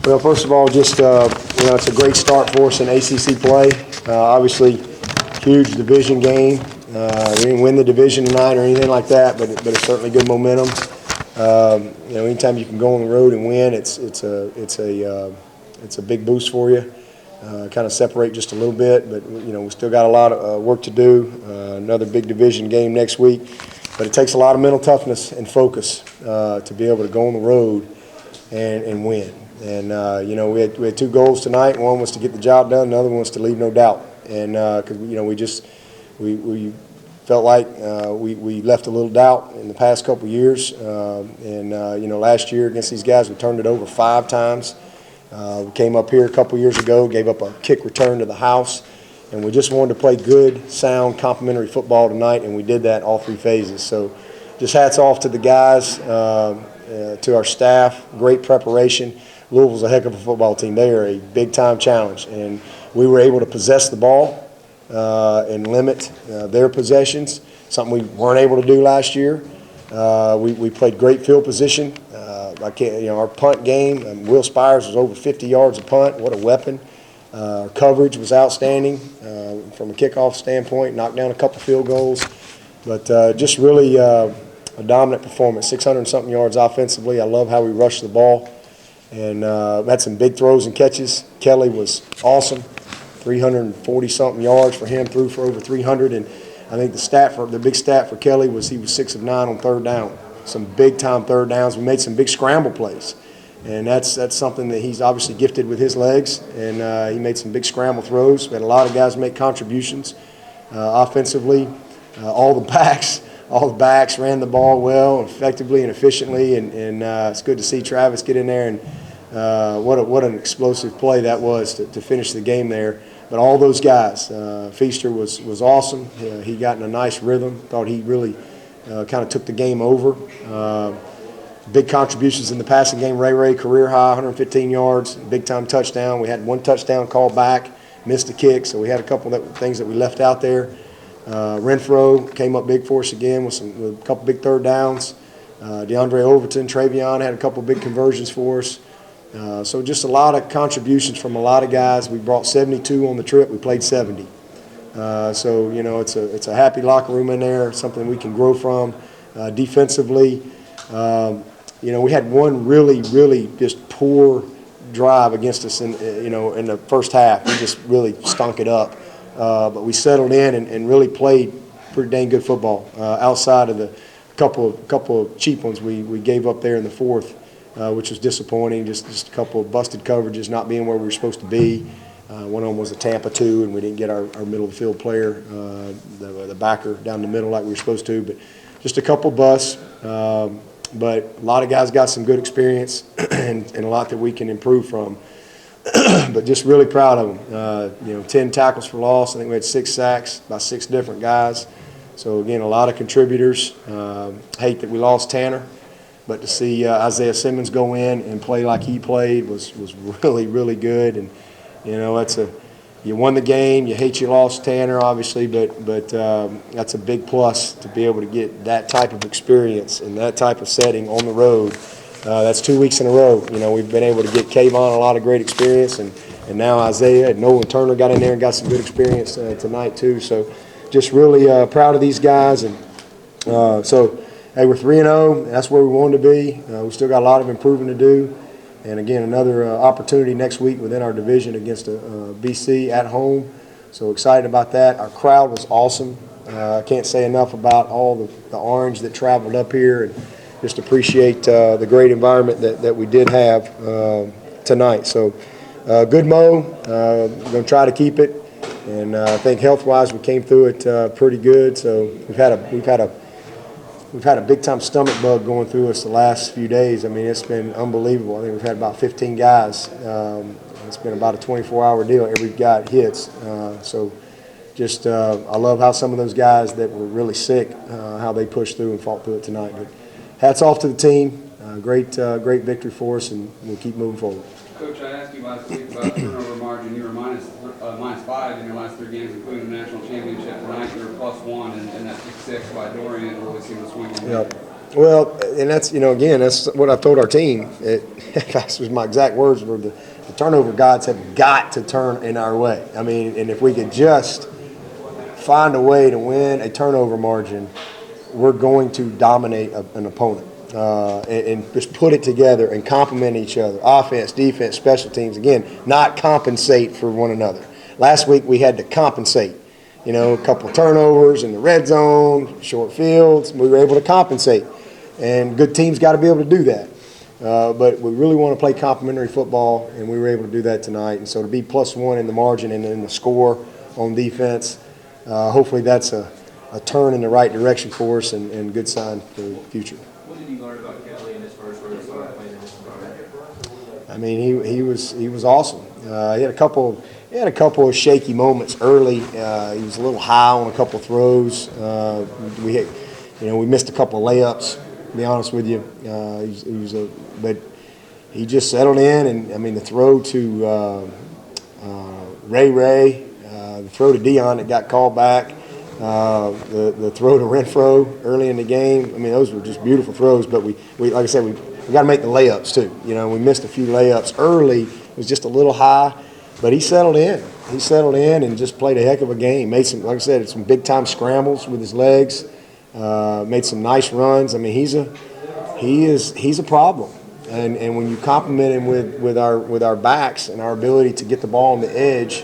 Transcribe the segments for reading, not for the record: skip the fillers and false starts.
Well, first of all, just it's a great start for us in ACC play. Obviously, huge division game. We didn't win the division tonight or anything like that, but it's certainly good momentum. Anytime you can go on the road and win, it's a big boost for you. Kind of separate just a little bit, but we still got a lot of work to do. Another big division game next week, but it takes a lot of mental toughness and focus to be able to go on the road and win. And we had two goals tonight. One was to get the job done. Another one was to leave no doubt. And because we felt like we left a little doubt in the past couple of years. Last year against these guys, we turned it over 5 times. We came up here a couple of years ago, gave up a kick return to the house, and we just wanted to play good, sound, complimentary football tonight, and we did that all 3 phases. So just hats off to the guys, to our staff, great preparation. Louisville's a heck of a football team. They are a big-time challenge, and we were able to possess the ball and limit their possessions, something we weren't able to do last year. We played great field position. Our punt game, Will Spires was over 50 yards a punt. What a weapon. Coverage was outstanding from a kickoff standpoint, knocked down a couple field goals. But just really a dominant performance, 600-something yards offensively. I love how we rushed the ball. And had some big throws and catches. Kelly was awesome, 340-something yards for him, threw for over 300. And I think the big stat for Kelly was he was 6 of 9 on third down. Some big-time third downs. We made some big scramble plays. And that's something that he's obviously gifted with his legs. And he made some big scramble throws. We had a lot of guys make contributions offensively. All the backs ran the ball well, effectively and efficiently, and it's good to see Travis get in there, and what an explosive play that was to finish the game there. But all those guys, Feaster was awesome. He got in a nice rhythm. Thought he really kind of took the game over. Big contributions in the passing game. Ray career high, 115 yards, big time touchdown. We had 1 touchdown called back, missed a kick, so we had a couple of things that we left out there. Renfro came up big for us again with a couple big third downs. DeAndre Overton, Travion had a couple big conversions for us. So just a lot of contributions from a lot of guys. We brought 72 on the trip. We played 70. It's a happy locker room in there, something we can grow from. Defensively, we had one really just poor drive against us in the first half. We just really stunk it up. But we settled in and really played pretty dang good football outside of the couple of cheap ones we gave up there in the fourth, which was disappointing. Just a couple of busted coverages, not being where we were supposed to be. One of them was a Tampa 2, and we didn't get our middle of the field player, the backer, down the middle like we were supposed to. But just a couple busts. But a lot of guys got some good experience and a lot that we can improve from. But just really proud of them. 10 tackles for loss. I think we had 6 sacks by 6 different guys. So, again, a lot of contributors. Hate that we lost Tanner. But to see Isaiah Simmons go in and play like he played was really, really good. And, you won the game. You hate you lost Tanner, obviously, but that's a big plus to be able to get that type of experience in that type of setting on the road. That's 2 weeks in a row. We've been able to get Kayvon a lot of great experience, and now Isaiah and Nolan Turner got in there and got some good experience tonight too. So just really proud of these guys. And hey, we're 3-0. That's where we wanted to be. We still got a lot of improving to do. And, again, another opportunity next week within our division against BC at home. So excited about that. Our crowd was awesome. I can't say enough about all the orange that traveled up here, and just appreciate the great environment that we did have tonight. So good Mo. We're going to try to keep it. And I think health-wise we came through it pretty good. So we've had a big-time stomach bug going through us the last few days. I mean, it's been unbelievable. I think we've had about 15 guys. It's been about a 24-hour deal. Every guy it hits. I love how some of those guys that were really sick, how they pushed through and fought through it tonight. But hats off to the team. Great victory for us, and we'll keep moving forward. Coach, I asked you last week about the turnover margin. You were -5 in your last 3 games, including the national championship. Tonight you were +1, and that pick 6 by Dorian really seemed to swing on. Yep. Well, and that's, again, that's what I've told our team. That was my exact words were the turnover gods have got to turn in our way. I mean, and if we could just find a way to win a turnover margin, we're going to dominate an opponent. And just put it together and complement each other. Offense, defense, special teams. Again, not compensate for one another. Last week we had to compensate. A couple of turnovers in the red zone, short fields. We were able to compensate. And good teams got to be able to do that. But we really want to play complementary football, and we were able to do that tonight. And so to be +1 in the margin and in the score on defense, hopefully that's a turn in the right direction for us and good sign for the future. What did you learn about Kelly in his first run playing in this environment? I mean, he was awesome. He had a couple of shaky moments early. He was a little high on a couple of throws. We missed a couple of layups. To be honest with you, but he just settled in, and I mean the throw to Ray, the throw to Dion that got called back, the throw to Renfro early in the game. I mean those were just beautiful throws. But we like I said, we got to make the layups too. We missed a few layups early. It was just a little high, but he settled in. He settled in and just played a heck of a game. Made some, like I said, some big time scrambles with his legs. Made some nice runs. I mean, he's a problem, and when you complement him with our backs and our ability to get the ball on the edge,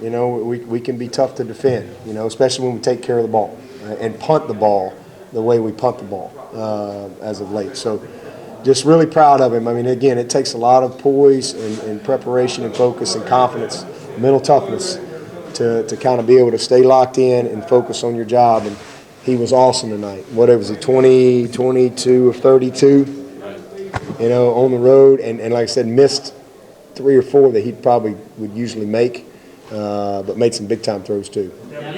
we can be tough to defend. Especially when we take care of the ball and punt the ball the way we punt the ball as of late. So, just really proud of him. I mean, again, it takes a lot of poise and preparation and focus and confidence, mental toughness to kind of be able to stay locked in and focus on your job. And he was awesome tonight. Whatever was he, 22 of 32, on the road. And like I said, missed 3 or 4 that he probably would usually make, but made some big-time throws too. Yeah,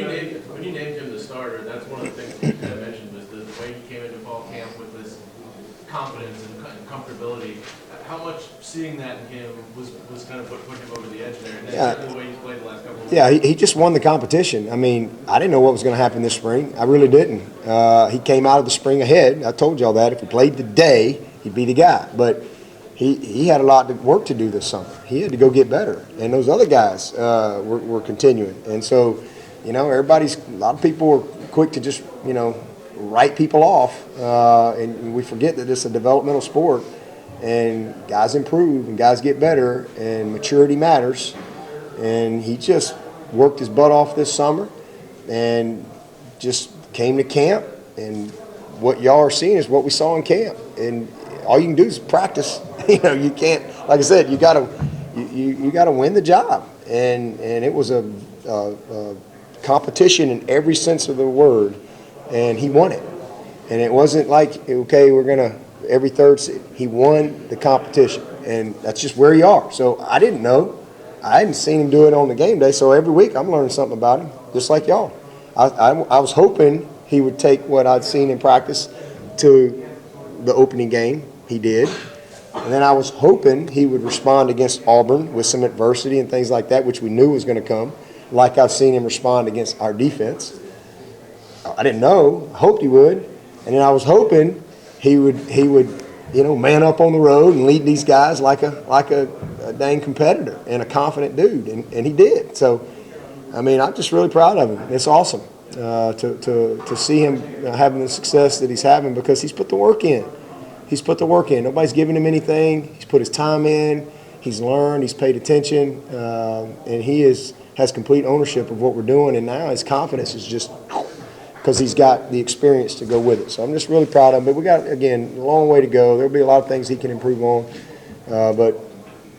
when you named him the starter, that's one of the things that I mentioned was the way he came into fall camp with this confidence and comfortability. How much seeing that in him was kind of put him over the edge there? And that's the way he's played the last couple of weeks. Yeah, he just won the competition. I mean, I didn't know what was going to happen this spring. I really didn't. He came out of the spring ahead. I told y'all that. If he played today, he'd be the guy. But he had a lot of work to do this summer. He had to go get better. And those other guys were continuing. And so, a lot of people were quick to just, write people off. And we forget that it's a developmental sport. And guys improve and guys get better, and maturity matters. And he just worked his butt off this summer and just came to camp. And what y'all are seeing is what we saw in camp. And all you can do is practice. You can't, like I said, you gotta win the job. And it was a competition in every sense of the word, and he won it. And it wasn't like, okay, we're gonna every third. He won the competition, and that's just where you are. So I didn't know. I hadn't seen him do it on the game day, so every week I'm learning something about him, just like y'all. I was hoping he would take what I'd seen in practice to the opening game. He did. And then I was hoping he would respond against Auburn with some adversity and things like that, which we knew was going to come, like I've seen him respond against our defense. I didn't know. I hoped he would. And then I was hoping he would man up on the road and lead these guys like a dang competitor and a confident dude, and he did. So, I mean, I'm just really proud of him. It's awesome to see him having the success that he's having because he's put the work in. He's put the work in. Nobody's giving him anything. He's put his time in. He's learned. He's paid attention, and he has complete ownership of what we're doing. And now his confidence is just because he's got the experience to go with it. So I'm just really proud of him. But we got, again, a long way to go. There'll be a lot of things he can improve on. But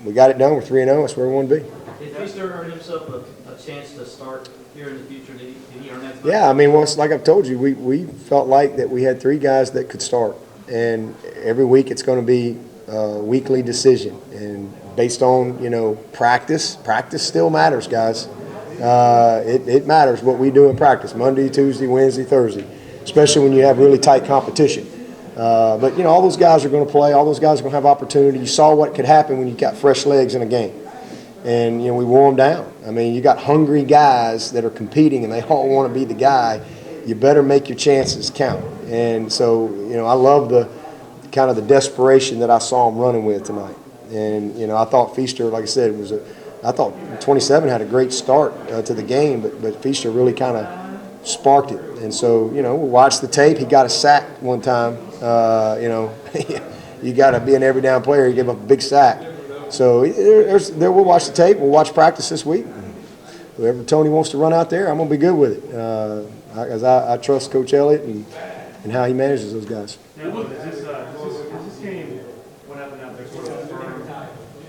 we got it done. We're 3-0. That's where we want to be. Did Feaster earn himself a chance to start here in the future? Did he earn that? Yeah, I mean, well, like I've told you, we felt like that we had 3 guys that could start. And every week it's going to be a weekly decision. And based on, practice still matters, guys. It matters what we do in practice, Monday, Tuesday, Wednesday, Thursday, especially when you have really tight competition. But, all those guys are going to play. All those guys are going to have opportunity. You saw what could happen when you got fresh legs in a game. And, we wore them down. I mean, you got hungry guys that are competing, and they all want to be the guy. you better make your chances count. And so, I love the kind of the desperation that I saw him running with tonight. And, I thought Feaster, like I said, I thought 27 had a great start to the game, but Feaster really kind of sparked it. And so, we watched the tape. He got a sack one time. You got to be an every down player. He gave up a big sack. So we'll watch the tape. We'll watch practice this week. Whoever Tony wants to run out there, I'm going to be good with it. Because I trust Coach Elliott and how he manages those guys. Now, is this game, what happened out there, sort of firm?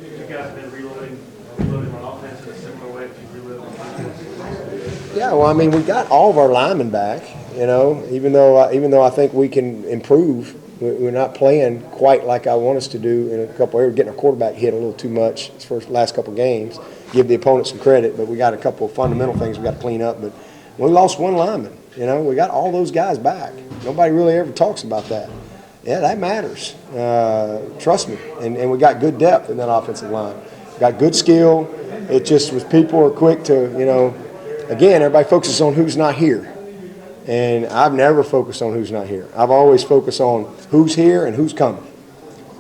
You guys been reloading on offense in a similar way to reload on defense? Yeah, well, I mean, we got all of our linemen back. Even though I think we can improve, we're not playing quite like I want us to do in a couple areas. Getting our quarterback hit a little too much the last couple games. Give the opponent some credit, but we got a couple of fundamental things we got to clean up. But we lost one lineman. We got all those guys back. Nobody really ever talks about that. Yeah, that matters. Trust me. And we got good depth in that offensive line. Got good skill. It just was people are quick to, again, everybody focuses on who's not here. And I've never focused on who's not here. I've always focused on who's here and who's coming.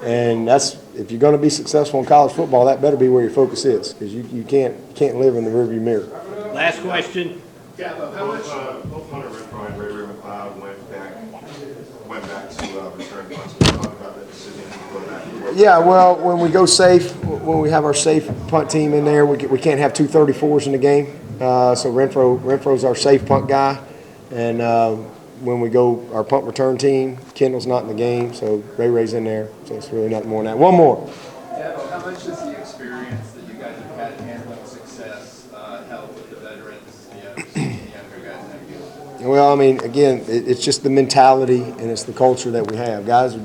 And that's, if you're going to be successful in college football, that better be where your focus is, because you can't live in the rearview mirror. Last question. How much both Hunter Renfro and Ray McLeod went back to return punts? Can you talk about that decision to go back and work? Yeah, well, when we go safe, when we have our safe punt team in there, we can't have two 34s in the game. So Renfro's our safe punt guy. And when we go our punt return team, Kendall's not in the game, so Ray's in there. So it's really nothing more than that. One more. Dabo, how much does the experience that you guys have had handling success help with the veterans, the younger guys in that field? Well, I mean, again, it's just the mentality and it's the culture that we have. Guys we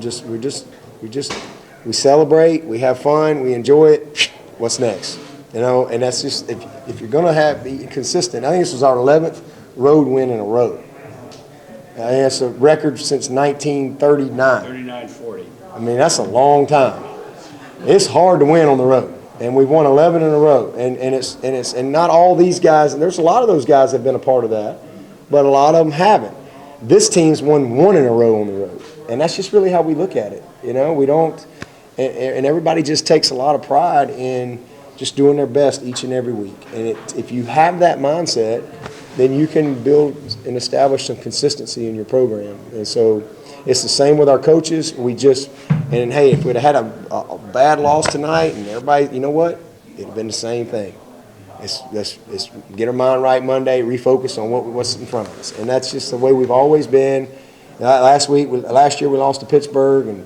celebrate, we have fun, we enjoy it. What's next? And that's just if you're gonna be consistent. I think this was our 11th road win in a row. And it's a record since 1939. 39-40. I mean, that's a long time. It's hard to win on the road, and we've won 11 in a row. And not all these guys. And there's a lot of those guys that have been a part of that, but a lot of them haven't. This team's won one in a row on the road, and that's just really how we look at it. We don't. And everybody just takes a lot of pride in just doing their best each and every week. And if you have that mindset, then you can build and establish some consistency in your program. And so it's the same with our coaches. And hey, if we'd have had a bad loss tonight and everybody, you know what? It'd have been the same thing. Let's get our mind right Monday, refocus on what's in front of us. And that's just the way we've always been. Last year we lost to Pittsburgh, and,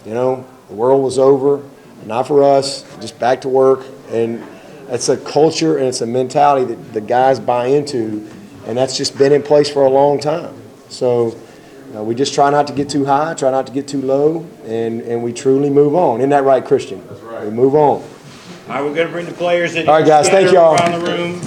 the world was over. Not for us, just back to work. And it's a culture and it's a mentality that the guys buy into, and that's just been in place for a long time. So we just try not to get too high, try not to get too low, and we truly move on. Isn't that right, Christian? That's right. We move on. All right, we're going to bring the players in. All right, guys, thank together y'all. around the room.